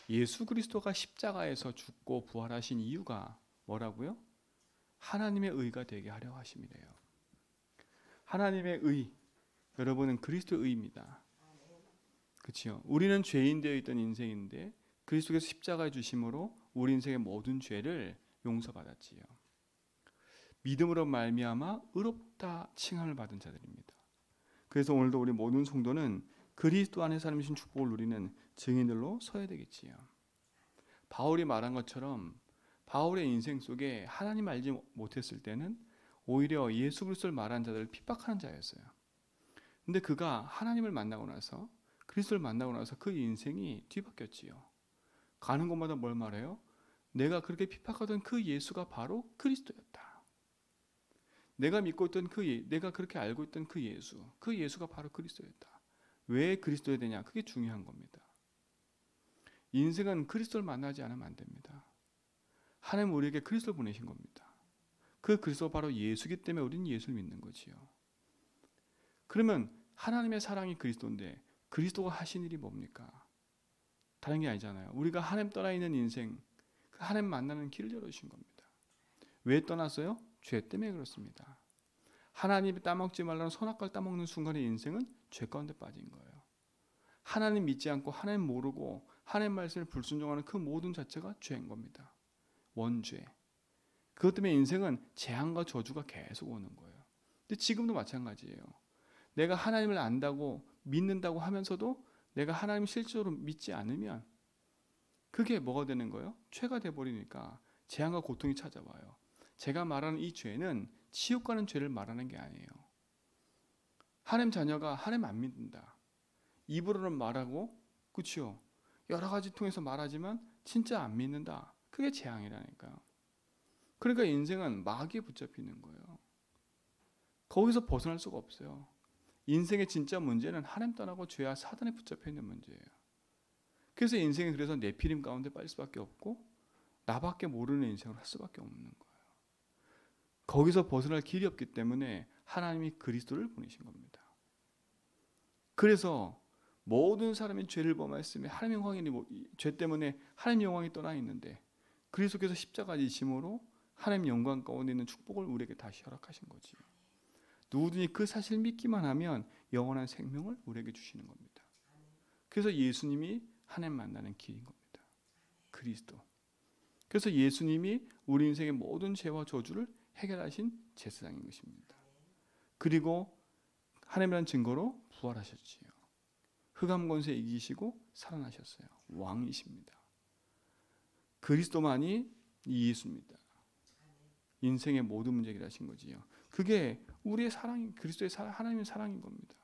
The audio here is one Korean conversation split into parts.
예수 그리스도가 십자가에서 죽고 부활하신 이유가 뭐라고요? 하나님의 의가 되게 하려 하심이래요. 하나님의 의, 여러분은 그리스도의 의입니다. 그렇죠? 우리는 죄인 되어 있던 인생인데 그리스도께서 십자가에 주심으로 우리 인생의 모든 죄를 용서받았지요. 믿음으로 말미암아 의롭다 칭함을 받은 자들입니다. 그래서 오늘도 우리 모든 성도는 그리스도 안에 하나님 주신 축복을 누리는 증인들로 서야 되겠지요. 바울이 말한 것처럼 바울의 인생 속에 하나님 알지 못했을 때는 오히려 예수 그리스도를 말한 자들을 핍박하는 자였어요. 근데 그가 하나님을 만나고 나서 그리스도를 만나고 나서 그 인생이 뒤바뀌었지요. 가는 곳마다 뭘 말해요? 내가 그렇게 핍박하던 그 예수가 바로 그리스도였다. 내가 믿고 있던 내가 그렇게 알고 있던 그 예수가 바로 그리스도였다. 왜 그리스도여야 되냐? 그게 중요한 겁니다. 인생은 그리스도를 만나지 않으면 안 됩니다. 하나님 우리에게 그리스도를 보내신 겁니다. 그 그리스도가 바로 예수이기 때문에 우리는 예수를 믿는 거지요. 그러면 하나님의 사랑이 그리스도인데 그리스도가 하신 일이 뭡니까? 다른 게 아니잖아요. 우리가 하나님 떠나 있는 인생, 그 하나님 만나는 길을 열어주신 겁니다. 왜 떠났어요? 죄 때문에 그렇습니다. 하나님이 따먹지 말라는 선악과를 따먹는 순간의 인생은 죄 가운데 빠진 거예요. 하나님 믿지 않고 하나님 모르고 하나님 말씀을 불순종하는 그 모든 자체가 죄인 겁니다. 원죄. 그것 때문에 인생은 재앙과 저주가 계속 오는 거예요. 근데 지금도 마찬가지예요. 내가 하나님을 안다고 믿는다고 하면서도 내가 하나님을 실제로 믿지 않으면 그게 뭐가 되는 거예요? 죄가 돼버리니까 재앙과 고통이 찾아와요. 제가 말하는 이 죄는 지옥 가는 죄를 말하는 게 아니에요. 하나님 자녀가 하나님 안 믿는다. 입으로는 말하고, 그렇죠? 여러 가지 통해서 말하지만 진짜 안 믿는다. 그게 재앙이라니까요. 그러니까 인생은 마귀에 붙잡히는 거예요. 거기서 벗어날 수가 없어요. 인생의 진짜 문제는 하나님 떠나고 죄와 사단에 붙잡혀 있는 문제예요. 그래서 인생이 그래서 네피림 가운데 빠질 수밖에 없고 나밖에 모르는 인생을 할 수밖에 없는 거예요. 거기서 벗어날 길이 없기 때문에 하나님이 그리스도를 보내신 겁니다. 그래서 모든 사람이 죄를 범하였으며 하나님의 영광이 죄 때문에 하나님의 영광이 떠나 있는데 그리스도께서 십자가에 지심으로 하나님의 영광 가운데 있는 축복을 우리에게 다시 허락하신 거지요. 누구든지 그 사실을 믿기만 하면 영원한 생명을 우리에게 주시는 겁니다. 그래서 예수님이 하나님 만나는 길인 겁니다. 그리스도. 그래서 예수님이 우리 인생의 모든 죄와 저주를 해결하신 제사장인 것입니다. 그리고 하나님이라는 증거로 부활하셨지요. 흑암 권세 이기시고 살아나셨어요. 왕이십니다. 그리스도만이 예수입니다. 인생의 모든 문제 해결하신 거지요. 그게 우리의 사랑이 그리스도의 하나님의 사랑인 겁니다.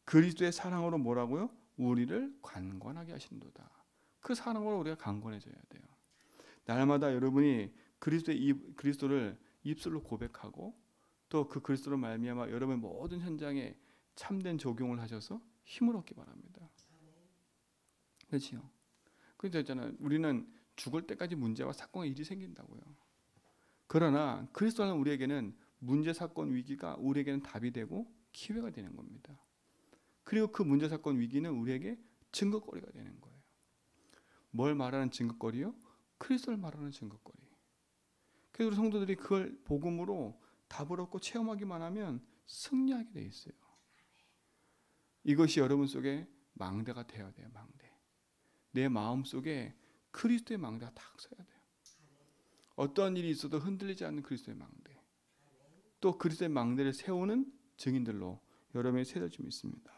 그리스도의 사랑으로 뭐라고요? 우리를 관건하게 하신도다. 그 사랑으로 우리가 강건해져야 돼요. 날마다 여러분이 그리스도를 입술로 고백하고 또 그 그리스도로 말미암아 여러분의 모든 현장에 참된 적용을 하셔서 힘을 얻기 바랍니다. 그렇지요? 그래서 있잖아요. 우리는 죽을 때까지 문제와 사건과 일이 생긴다고요. 그러나 그리스도 안에 우리에게는 문제, 사건, 위기가 우리에게는 답이 되고 기회가 되는 겁니다. 그리고 그 문제, 사건, 위기는 우리에게 증거거리가 되는 거예요. 뭘 말하는 증거거리요? 그리스도를 말하는 증거거리. 그래서 우리 성도들이 그걸 복음으로 답을 얻고 체험하기만 하면 승리하게 돼 있어요. 이것이 여러분 속에 망대가 되어야 돼요. 망대. 내 마음 속에 그리스도의 망대가 딱 서야 돼요. 어떠한 일이 있어도 흔들리지 않는 그리스도의 망대. 또 그리스도의 망대를 세우는 증인들로 여러분이 세워져 있습니다.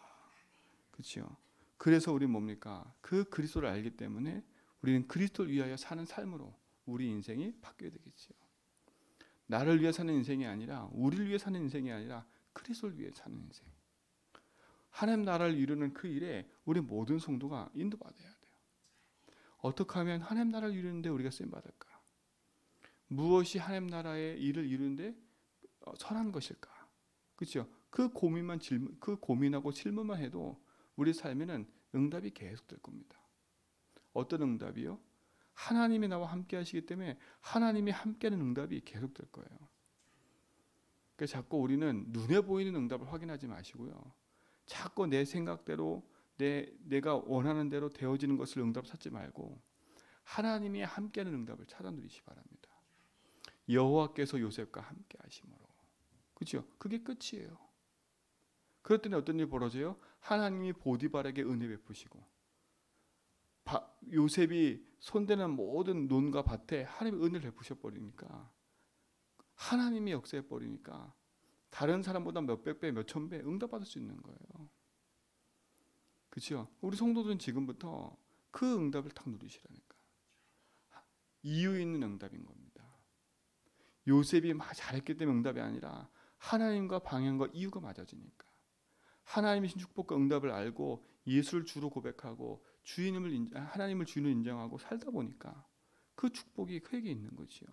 그렇죠? 그래서 우리는 뭡니까? 그 그리스도를 알기 때문에 우리는 그리스도를 위하여 사는 삶으로 우리 인생이 바뀌어야 되겠지요. 나를 위해 사는 인생이 아니라 우리를 위해 사는 인생이 아니라 그리스도를 위해 사는 인생. 하나님 나라를 이루는 그 일에 우리 모든 성도가 인도받아야 돼요. 어떻게 하면 하나님 나라를 이루는데 우리가 쓰임받을까? 무엇이 하나님 나라의 일을 이루는데 선한 것일까? 그렇죠? 그 고민하고 질문만 해도 우리 삶에는 응답이 계속될 겁니다. 어떤 응답이요? 하나님이 나와 함께 하시기 때문에 하나님이 함께하는 응답이 계속될 거예요. 그러니까 자꾸 우리는 눈에 보이는 응답을 확인하지 마시고요. 자꾸 내 생각대로 내가 원하는 대로 되어지는 것을 응답 찾지 말고 하나님이 함께하는 응답을 찾아 누리시 바랍니다. 여호와께서 요셉과 함께 하심으로. 그렇죠? 그게 끝이에요. 그랬더니 어떤 일이 벌어져요? 하나님이 보디발에게 은혜 베푸시고 요셉이 손대는 모든 논과 밭에 하나님이 은혜를 베푸셔 버리니까 하나님이 역사해 버리니까 다른 사람보다 몇백 배, 몇천 배 응답받을 수 있는 거예요. 그렇죠? 우리 성도들은 지금부터 그 응답을 딱 누리시라니까. 이유 있는 응답인 겁니다. 요셉이 잘했기 때문에 응답이 아니라 하나님과 방향과 이유가 맞아지니까. 하나님의 축복과 응답을 알고 예수를 주로 고백하고 하나님을 주인으로 인정하고 살다 보니까 그 축복이 그에게 있는 거지요.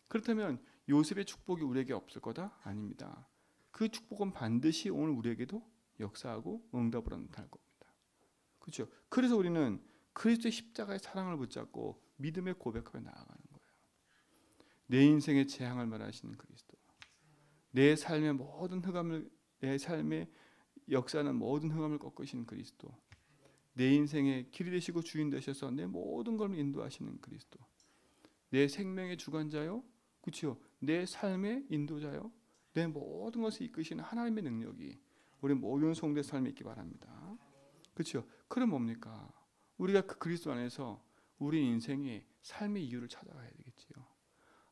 그렇다면 요셉의 축복이 우리에게 없을 거다? 아닙니다. 그 축복은 반드시 오늘 우리에게도 역사하고 응답으로 나타날 겁니다. 그렇죠? 그래서 우리는 그리스도의 십자가의 사랑을 붙잡고 믿음의 고백하며 나아가는 거예요. 내 인생의 재앙을 말하시는 그리스도, 내 삶의 모든 흑암을, 내 삶의 역사는 모든 흑암을 꺾으시는 그리스도, 내 인생의 길이 되시고 주인 되셔서 내 모든 걸 인도하시는 그리스도, 내 생명의 주관자요, 그렇죠? 내 삶의 인도자요, 내 모든 것을 이끄시는 하나님의 능력이 우리 모든 성도의 삶에 있기 바랍니다. 그렇죠? 그럼 뭡니까? 우리가 그 그리스도 안에서 우리 인생의 삶의 이유를 찾아가야 되겠지요.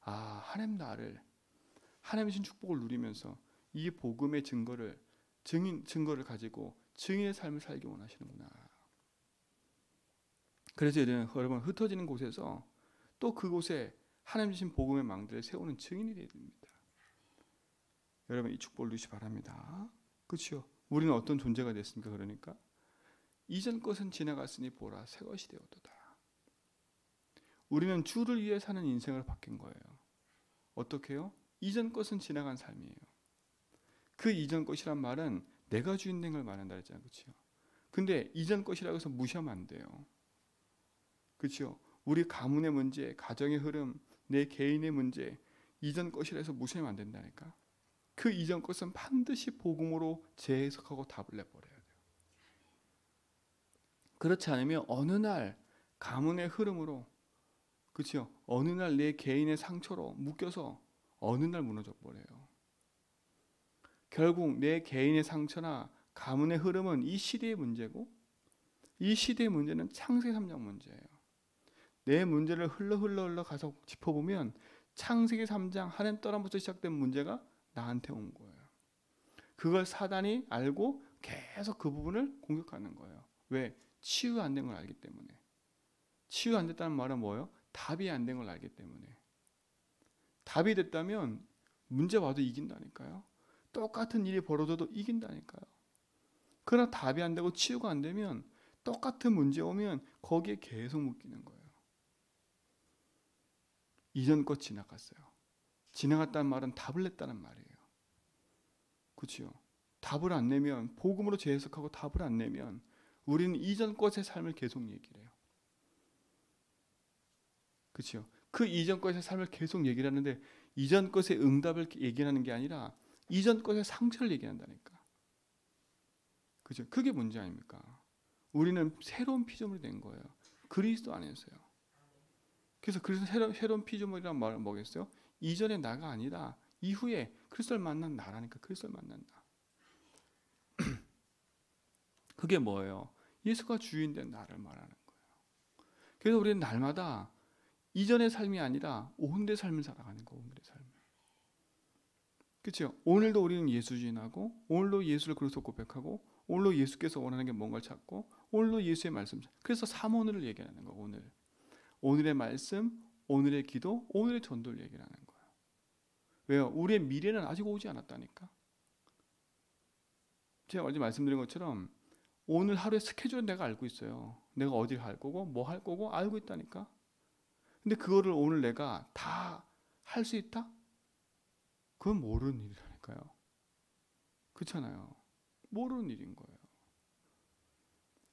아, 하나님의 신 축복을 누리면서 이 복음의 증거를 가지고 증인의 삶을 살기 원하시는구나. 그래서 여러분 흩어지는 곳에서 또 그곳에 하나님 주신 복음의 망대를 세우는 증인이 되어야 됩니다. 여러분 이 축복을 누리시 바랍니다. 그렇죠? 우리는 어떤 존재가 됐습니까? 그러니까 이전 것은 지나갔으니 보라 새 것이 되었도다. 우리는 주를 위해 사는 인생을 바뀐 거예요. 어떻게요? 이전 것은 지나간 삶이에요. 그 이전 것이란 말은 내가 주인 된 걸 말한다 했잖아요. 그렇죠? 근데 이전 것이라고 해서 무시하면 안 돼요. 그렇죠? 우리 가문의 문제, 가정의 흐름, 내 개인의 문제, 이전 것이라 해서 무시하면 안 된다니까. 그 이전 것은 반드시 복음으로 재해석하고 답을 내버려야 돼요. 그렇지 않으면 어느 날 가문의 흐름으로, 그렇죠? 어느 날 내 개인의 상처로 묶여서 어느 날 무너져 버려요. 결국 내 개인의 상처나 가문의 흐름은 이 시대의 문제고, 이 시대의 문제는 창세기 3장 문제예요. 내 문제를 흘러 가서 짚어보면 창세기 3장 하나님 떠나부터 시작된 문제가 나한테 온 거예요. 그걸 사단이 알고 계속 그 부분을 공격하는 거예요. 왜? 치유 안 된 걸 알기 때문에. 치유 안 됐다는 말은 뭐예요? 답이 안 된 걸 알기 때문에. 답이 됐다면 문제 와도 이긴다니까요. 똑같은 일이 벌어져도 이긴다니까요. 그러나 답이 안 되고 치유가 안 되면 똑같은 문제 오면 거기에 계속 묶이는 거예요. 이전 것 지나갔어요. 지나갔다는 말은 답을 냈다는 말이에요. 그렇죠? 답을 안 내면, 복음으로 재해석하고 답을 안 내면 우리는 이전 것의 삶을 계속 얘기를 해요. 그렇죠? 그 이전 것의 삶을 계속 얘기를 하는데 이전 것의 응답을 얘기하는 게 아니라 이전 것의 상처를 얘기한다니까. 그죠? 그게 문제 아닙니까? 우리는 새로운 피조물이 된 거예요. 그리스도 안에서요. 그래서 새로운 피조물이란 말은 뭐겠어요? 이전의 나가 아니라 이후에 그리스도를 만난 나라니까. 그리스도를 만난 나. 그게 뭐예요? 예수가 주인 된 나를 말하는 거예요. 그래서 우리는 날마다 이전의 삶이 아니라 오늘의 삶을 살아가는 거예요. 오늘의 삶을. 그렇죠? 오늘도 우리는 예수 주인하고 오늘도 예수를 그리스도 고백하고 오늘도 예수께서 원하는 게 뭔가를 찾고 오늘도 예수의 말씀. 그래서 삼오늘을 얘기하는 거예요. 오늘의 말씀, 오늘의 기도, 오늘의 전도를 얘기하는 거예요. 왜요? 우리의 미래는 아직 오지 않았다니까. 제가 어제 말씀드린 것처럼 오늘 하루의 스케줄은 내가 알고 있어요. 내가 어디 갈 거고 뭐 할 거고 알고 있다니까. 근데 그거를 오늘 내가 다 할 수 있다? 그건 모르는 일이라니까요. 그렇잖아요. 모르는 일인 거예요.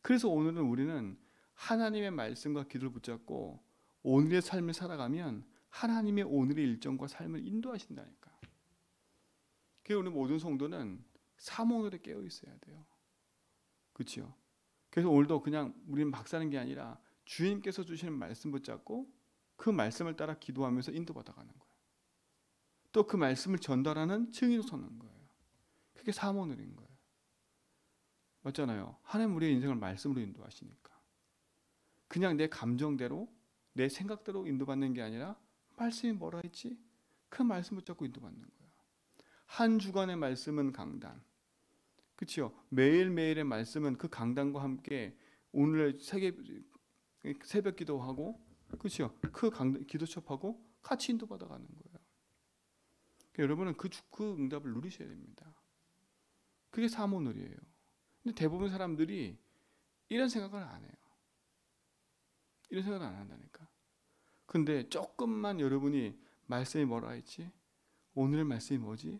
그래서 오늘은 우리는 하나님의 말씀과 기도를 붙잡고 오늘의 삶을 살아가면 하나님의 오늘의 일정과 삶을 인도하신다니까. 그래서 우리 모든 성도는 삼오늘에 깨어 있어야 돼요. 그렇죠? 그래서 오늘도 그냥 우리는 막 사는 게 아니라 주님께서 주시는 말씀 붙잡고 그 말씀을 따라 기도하면서 인도받아가는 거예요. 또 그 말씀을 전달하는 증인으로 서는 거예요. 그게 사모늘인 거예요. 맞잖아요. 하나님 우리의 인생을 말씀으로 인도하시니까. 그냥 내 감정대로 내 생각대로 인도받는 게 아니라 말씀이 뭐라 했지? 그 말씀 붙잡고 인도받는 거예요. 한 주간의 말씀은 강단. 그렇죠? 매일매일의 말씀은 그 강단과 함께 오늘 새벽 기도하고 그렇죠? 그 기도 첩하고 같이 인도받아가는 거예요. 그러니까 여러분은 그 응답을 누리셔야 됩니다. 그게 사모놀이에요. 근데 대부분 사람들이 이런 생각을 안 해요. 이런 생각을 안 한다니까. 근데 조금만 여러분이 말씀이 뭐라 했지? 오늘의 말씀이 뭐지?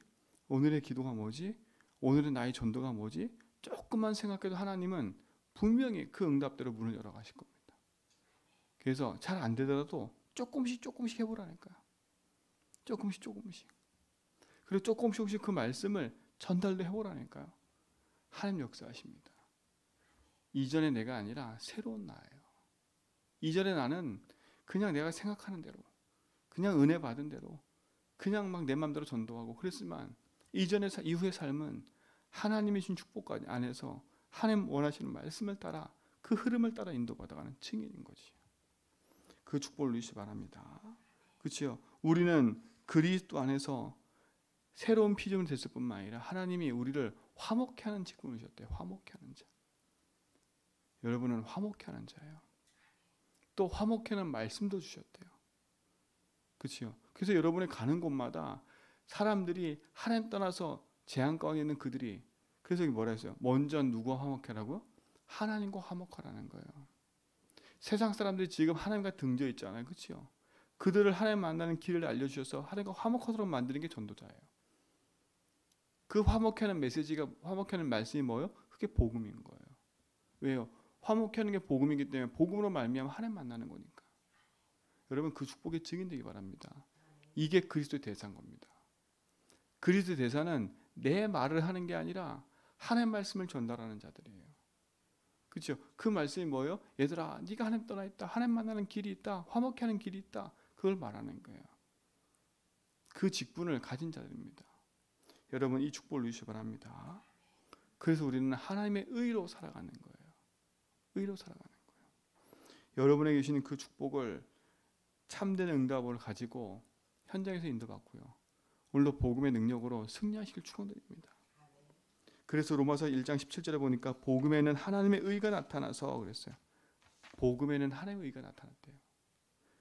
오늘의 기도가 뭐지? 오늘의 나의 전도가 뭐지? 조금만 생각해도 하나님은 분명히 그 응답대로 문을 열어 가실 겁니다. 그래서 잘 안 되더라도 조금씩 해보라니까요. 조금씩. 그리고 조금씩 그 말씀을 전달도 해보라니까요. 하나님 역사하십니다. 이전의 내가 아니라 새로운 나예요. 이전의 나는 그냥 내가 생각하는 대로, 그냥 은혜 받은 대로, 그냥 막 내 마음대로 전도하고 그랬지만 이후의 삶은 하나님이 주신 축복 안에서 하나님 원하시는 말씀을 따라 그 흐름을 따라 인도받아가는 증인인 거지. 그 축복을 누리시기 바랍니다. 그렇죠? 우리는 그리스도 안에서 새로운 피조물이 됐을 뿐만 아니라 하나님이 우리를 화목케 하는 직분을 주셨대요. 화목케 하는 자. 여러분은 화목케 하는 자예요. 또 화목케 하는 말씀도 주셨대요. 그렇죠? 그래서 여러분이 가는 곳마다 사람들이 하나님 떠나서 재앙 가운데 있는 그들이 그래서 뭐라 했어요? 먼저 누구와 화목하라고요? 하나님과 화목하라는 거예요. 세상 사람들이 지금 하나님과 등져 있잖아요. 그렇죠? 그들을 하나님 만나는 길을 알려주셔서 하나님과 화목하도록 만드는 게 전도자예요. 그 화목하는 메시지가 화목하는 말씀이 뭐예요? 그게 복음인 거예요. 왜요? 화목하는 게 복음이기 때문에 복음으로 말미암아 하나님 만나는 거니까. 여러분 그 축복의 증인되기 바랍니다. 이게 그리스도의 대사인 겁니다. 그리스도의 대사는 내 말을 하는 게 아니라 하나님 말씀을 전달하는 자들이에요. 그렇죠? 그 말씀이 뭐예요? 얘들아, 네가 하나님 떠나 있다. 하나님 만나는 길이 있다. 화목케 하는 길이 있다. 그걸 말하는 거예요. 그 직분을 가진 자들입니다. 여러분 이 축복을 누리시기 바랍니다. 그래서 우리는 하나님의 의로 살아가는 거예요. 의로 살아가는 거예요. 여러분에게 주시는 그 축복을 참된 응답을 가지고 현장에서 인도받고요. 오늘도 복음의 능력으로 승리하시길 축원드립니다. 그래서 로마서 1장 17절에 보니까 복음에는 하나님의 의가 나타나서 그랬어요. 복음에는 하나님의 의가 나타났대요.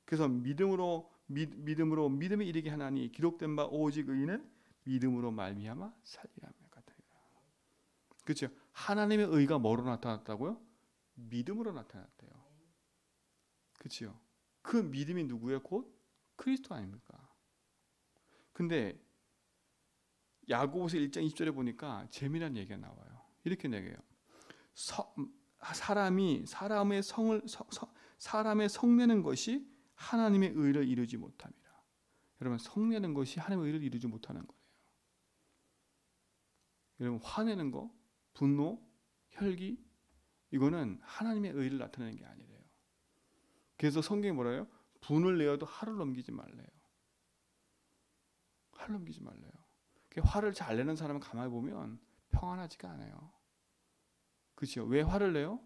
그래서 믿음에 이르게 하나니 기록된 바 오직 의인은 믿음으로 말미암아 살리라 같으리라. 그렇죠? 하나님의 의가 뭐로 나타났다고요? 믿음으로 나타났대요. 그렇죠? 그 믿음이 누구예요? 곧 그리스도 아닙니까? 근데 야고보서 1장 20절에 보니까 재미난 얘기가 나와요. 이렇게 얘기해요. 사람의 성내는 것이 하나님의 의를 이루지 못함이라. 여러분 성내는 것이 하나님의 의를 이루지 못하는 거예요. 여러분 화내는 거, 분노, 혈기 이거는 하나님의 의를 나타내는 게 아니래요. 그래서 성경이 뭐라요? 분을 내어도 화를 넘기지 말래요. 화를 넘기지 말래요. 화를 잘 내는 사람은 가만히 보면 평안하지가 않아요. 그렇죠? 왜 화를 내요?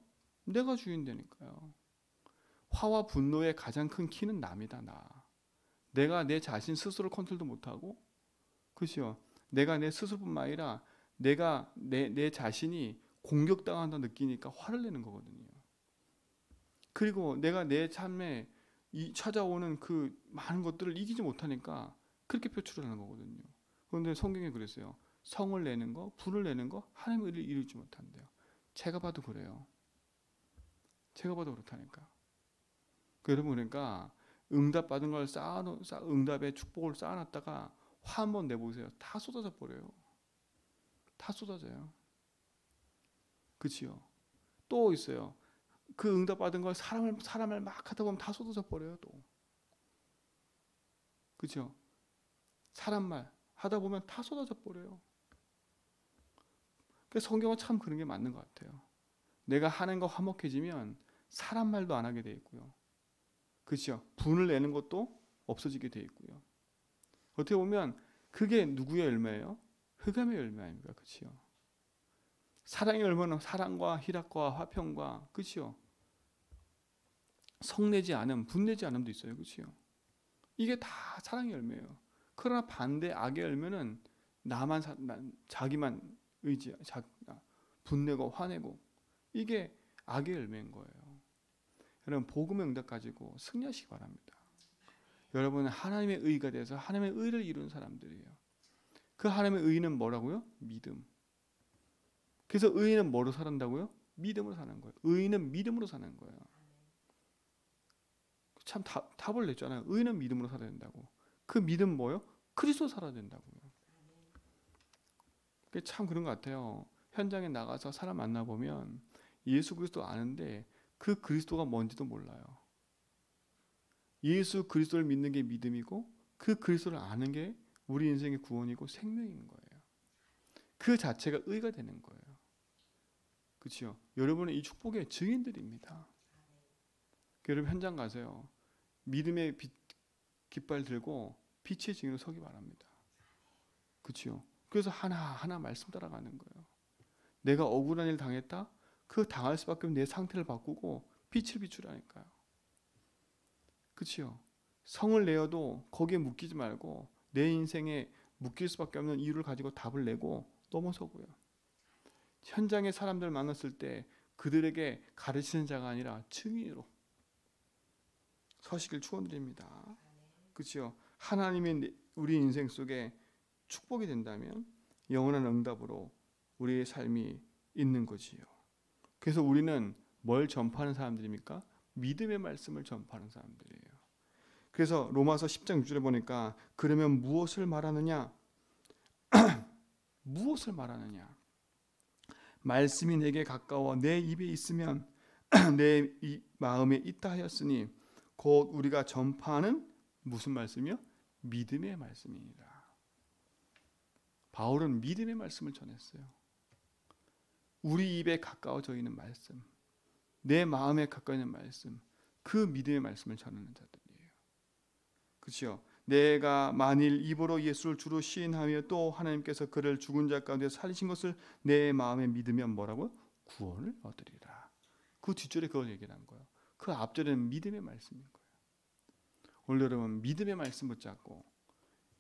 내가 주인 되니까요. 화와 분노의 가장 큰 키는 남이다. 내가 내 자신 스스로 컨트롤도 못하고 그렇죠? 내가 내 스스로뿐만 아니라 내가 내 자신이 공격당한다 느끼니까 화를 내는 거거든요. 그리고 내가 내 삶에 찾아오는 그 많은 것들을 이기지 못하니까 그렇게 표출을 하는 거거든요. 그런데 성경에 그랬어요. 성을 내는 거, 불을 내는 거 하나님의 의를 이루지 못한대요. 제가 봐도 그래요. 제가 봐도 그렇다니까. 여러분 그러니까 응답받은 걸 응답의 축복을 쌓아놨다가 화 한번 내보세요. 다 쏟아져 버려요. 다 쏟아져요. 그치요? 또 있어요. 그 응답받은 걸 사람을 막 하다 보면 다 쏟아져 버려요. 또. 그쵸? 사람 말 하다 보면 다 쏟아져 버려요. 그래서 성경은 참 그런 게 맞는 것 같아요. 내가 하는 거 화목해지면 사람 말도 안 하게 돼 있고요. 그렇죠? 분을 내는 것도 없어지게 돼 있고요. 어떻게 보면 그게 누구의 열매예요? 흑암의 열매 아닙니까? 그렇죠? 사랑의 열매는 사랑과 희락과 화평과, 그렇죠? 성내지 않음, 분내지 않음도 있어요. 그렇죠? 이게 다 사랑의 열매예요. 그러나 반대 악의 열매는 자기만 분내고 화내고, 이게 악의 열매인 거예요. 여러분 복음의 응답 가지고 승리하시기 바랍니다. 여러분은 하나님의 의가 돼서 하나님의 의를 이루는 사람들이에요. 그 하나님의 의는 뭐라고요? 믿음. 그래서 의인은 뭐로 산다고요? 믿음으로 사는 거예요. 의인은 믿음으로 사는 거예요. 참 답을 냈잖아요. 의인은 믿음으로 살아야 된다고. 그 믿음 뭐예요? 그리스도 살아야 된다고요. 참 그런 것 같아요. 현장에 나가서 사람 만나보면 예수 그리스도 아는데 그 그리스도가 뭔지도 몰라요. 예수 그리스도를 믿는 게 믿음이고 그 그리스도를 아는 게 우리 인생의 구원이고 생명인 거예요. 그 자체가 의가 되는 거예요. 그렇죠? 여러분은 이 축복의 증인들입니다. 여러분 현장 가세요. 믿음의 깃발 들고 빛의 증인으로 서기 바랍니다. 그렇죠? 그래서 하나하나 말씀 따라가는 거예요. 내가 억울한 일 당했다? 그 당할 수밖에 없는 내 상태를 바꾸고 빛을 비추라니까요. 그렇죠? 성을 내어도 거기에 묶이지 말고 내 인생에 묶일 수밖에 없는 이유를 가지고 답을 내고 넘어서고요. 현장에 사람들 만났을 때 그들에게 가르치는 자가 아니라 증인으로 서시길 축원드립니다. 그렇죠? 하나님이 우리 인생 속에 축복이 된다면 영원한 응답으로 우리의 삶이 있는 거지요. 그래서 우리는 뭘 전파하는 사람들입니까? 믿음의 말씀을 전파하는 사람들이에요. 그래서 로마서 10장 6절에 보니까 그러면 무엇을 말하느냐? 무엇을 말하느냐? 말씀이 내게 가까워 내 입에 있으면 내 마음에 있다 하였으니 곧 우리가 전파하는 무슨 말씀이요? 믿음의 말씀입니다. 바울은 믿음의 말씀을 전했어요. 우리 입에 가까워져 있는 말씀, 내 마음에 가까워 있는 말씀, 그 믿음의 말씀을 전하는 자들이에요. 그렇죠? 내가 만일 입으로 예수를 주로 시인하며 또 하나님께서 그를 죽은 자 가운데 살리신 것을 내 마음에 믿으면 뭐라고요? 구원을 얻으리라. 그 뒷절에 그걸 얘기한 거예요. 그 앞절에는 믿음의 말씀인 거예요. 오늘 여러분 믿음의 말씀 붙잡고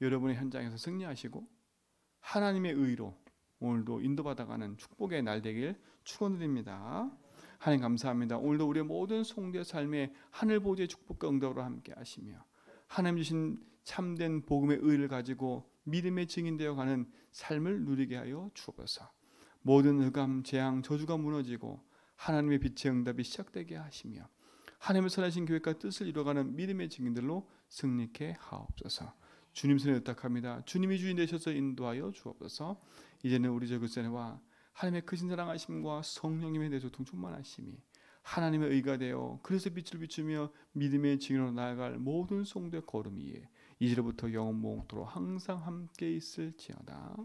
여러분의 현장에서 승리하시고 하나님의 의로 오늘도 인도받아가는 축복의 날 되길 축원드립니다. 하나님 감사합니다. 오늘도 우리의 모든 성도의 삶에 하늘 보좌의 축복과 응답으로 함께 하시며 하나님 주신 참된 복음의 의를 가지고 믿음의 증인되어 가는 삶을 누리게 하여 주옵소서. 모든 흑암, 재앙, 저주가 무너지고 하나님의 빛의 응답이 시작되게 하시며 하나님의 선하신 계획과 뜻을 이루어가는 믿음의 증인들로 승리케 하옵소서. 주님 손에 의탁합니다. 주님이 주인 되셔서 인도하여 주옵소서. 이제는 우리 저 그리스도와 하나님의 크신 사랑하심과 성령님의 내조통 충만하심이 하나님의 의가 되어 그래서 빛을 비추며 믿음의 증인으로 나아갈 모든 성도의 걸음 위에 이제로부터 영원토록 항상 함께 있을지어다.